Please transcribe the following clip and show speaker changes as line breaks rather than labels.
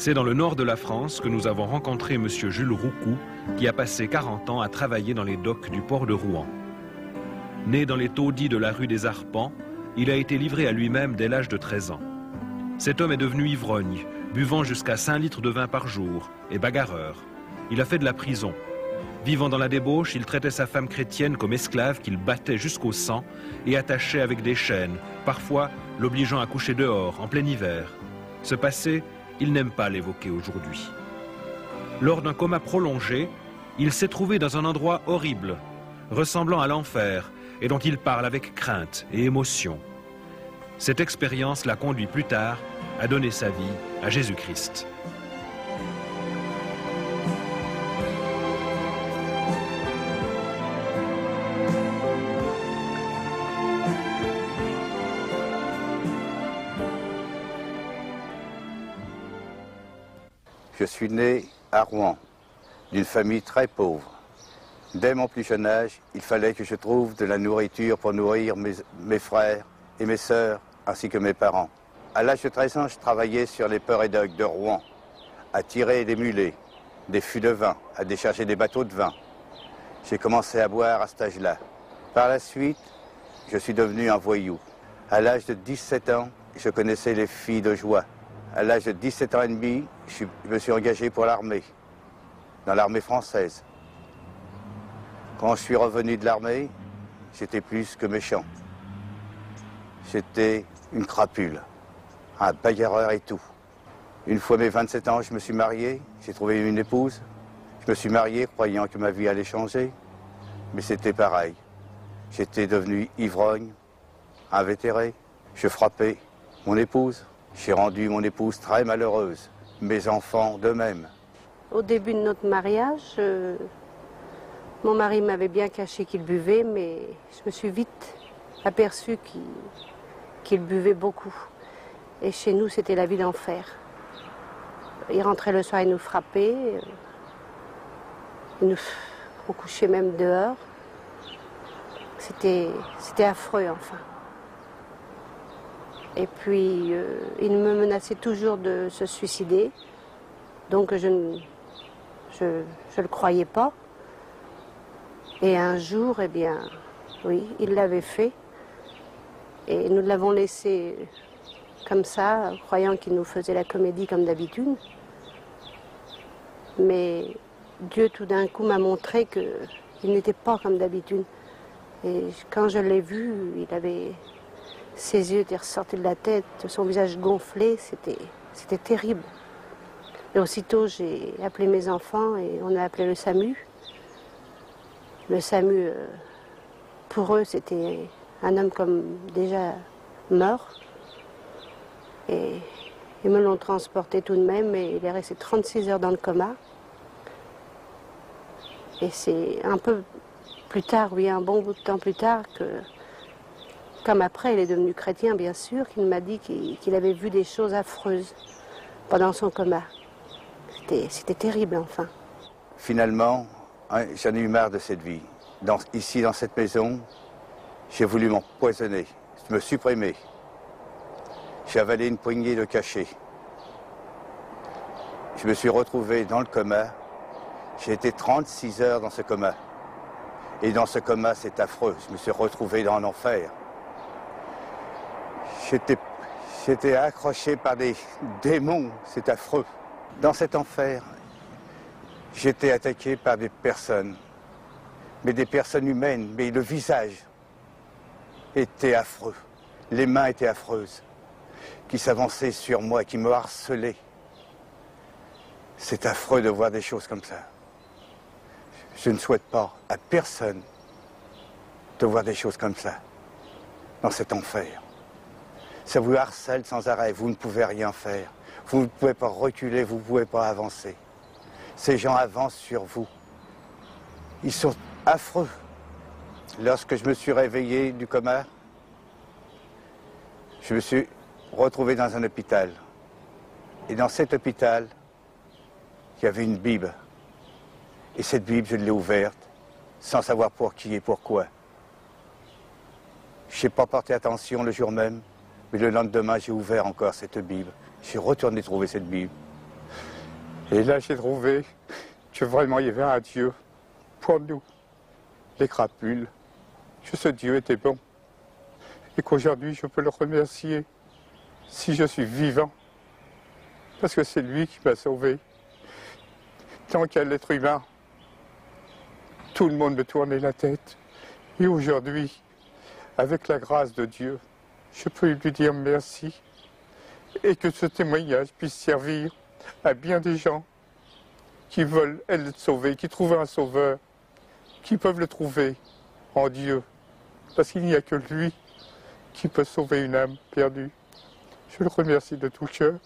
C'est dans le nord de la France que nous avons rencontré M. Jules Roucou, qui a passé 40 ans à travailler dans les docks du port de Rouen. Né dans les taudis de la rue des Arpents, il a été livré à lui-même dès l'âge de 13 ans. Cet homme est devenu ivrogne, buvant jusqu'à 5 litres de vin par jour, et bagarreur. Il a fait de la prison. Vivant dans la débauche, il traitait sa femme chrétienne comme esclave qu'il battait jusqu'au sang et attachait avec des chaînes, parfois l'obligeant à coucher dehors, en plein hiver. Ce passé, il n'aime pas l'évoquer aujourd'hui. Lors d'un coma prolongé, il s'est trouvé dans un endroit horrible, ressemblant à l'enfer, et dont il parle avec crainte et émotion. Cette expérience l'a conduit plus tard à donner sa vie à Jésus-Christ.
Je suis né à Rouen, d'une famille très pauvre. Dès mon plus jeune âge, il fallait que je trouve de la nourriture pour nourrir mes frères et mes sœurs, ainsi que mes parents. À l'âge de 13 ans, je travaillais sur les ports et docks de Rouen, à tirer des mulets, des fûts de vin, à décharger des bateaux de vin. J'ai commencé à boire à cet âge-là. Par la suite, je suis devenu un voyou. À l'âge de 17 ans, je connaissais les filles de joie. À l'âge de 17 ans et demi, je me suis engagé pour l'armée, dans l'armée française. Quand je suis revenu de l'armée, j'étais plus que méchant. J'étais une crapule, un bagarreur et tout. Une fois mes 27 ans, je me suis marié, j'ai trouvé une épouse. Je me suis marié croyant que ma vie allait changer, mais c'était pareil. J'étais devenu ivrogne, invétéré, je frappais mon épouse. J'ai rendu mon épouse très malheureuse, mes enfants de même.
Au début de notre mariage, mon mari m'avait bien caché qu'il buvait, mais je me suis vite aperçue qu'il buvait beaucoup. Et chez nous, c'était la vie d'enfer. Il rentrait le soir, il nous frappait, on couchait même dehors. C'était affreux, enfin. Et puis, il me menaçait toujours de se suicider. Donc, je le croyais pas. Et un jour, eh bien, oui, il l'avait fait. Et nous l'avons laissé comme ça, croyant qu'il nous faisait la comédie comme d'habitude. Mais Dieu, tout d'un coup, m'a montré qu'il n'était pas comme d'habitude. Et quand je l'ai vu, ses yeux étaient ressortis de la tête, son visage gonflé, c'était terrible. Et aussitôt, j'ai appelé mes enfants et on a appelé le SAMU. Le SAMU, pour eux, c'était un homme comme déjà mort. Et ils me l'ont transporté tout de même et il est resté 36 heures dans le coma. Et c'est un peu plus tard, oui, un bon bout de temps plus tard, comme après il est devenu chrétien, bien sûr, qu'il m'a dit qu'il avait vu des choses affreuses pendant son coma. C'était terrible, enfin.
Finalement, j'en ai eu marre de cette vie. Ici, dans cette maison, j'ai voulu m'empoisonner, me supprimer. J'ai avalé une poignée de cachets. Je me suis retrouvé dans le coma. J'ai été 36 heures dans ce coma. Et dans ce coma, c'est affreux. Je me suis retrouvé dans l'enfer. J'étais accroché par des démons, c'est affreux. Dans cet enfer, j'étais attaqué par des personnes, mais des personnes humaines, mais le visage était affreux. Les mains étaient affreuses, qui s'avançaient sur moi, qui me harcelaient. C'est affreux de voir des choses comme ça. Je ne souhaite pas à personne de voir des choses comme ça, dans cet enfer. Ça vous harcèle sans arrêt, vous ne pouvez rien faire. Vous ne pouvez pas reculer, vous ne pouvez pas avancer. Ces gens avancent sur vous. Ils sont affreux. Lorsque je me suis réveillé du coma, je me suis retrouvé dans un hôpital. Et dans cet hôpital, il y avait une Bible. Et cette Bible, je l'ai ouverte, sans savoir pour qui et pourquoi. Je n'ai pas porté attention le jour même, mais le lendemain, j'ai ouvert encore cette Bible. J'ai retourné trouver cette Bible.
Et là, j'ai trouvé que vraiment il y avait un Dieu pour nous, les crapules, que ce Dieu était bon. Et qu'aujourd'hui, je peux le remercier si je suis vivant. Parce que c'est lui qui m'a sauvé. Tant qu'à l'être humain, tout le monde me tournait la tête. Et aujourd'hui, avec la grâce de Dieu, je peux lui dire merci. Et que ce témoignage puisse servir à bien des gens qui veulent être sauvés, qui trouvent un sauveur, qui peuvent le trouver en Dieu. Parce qu'il n'y a que lui qui peut sauver une âme perdue. Je le remercie de tout cœur.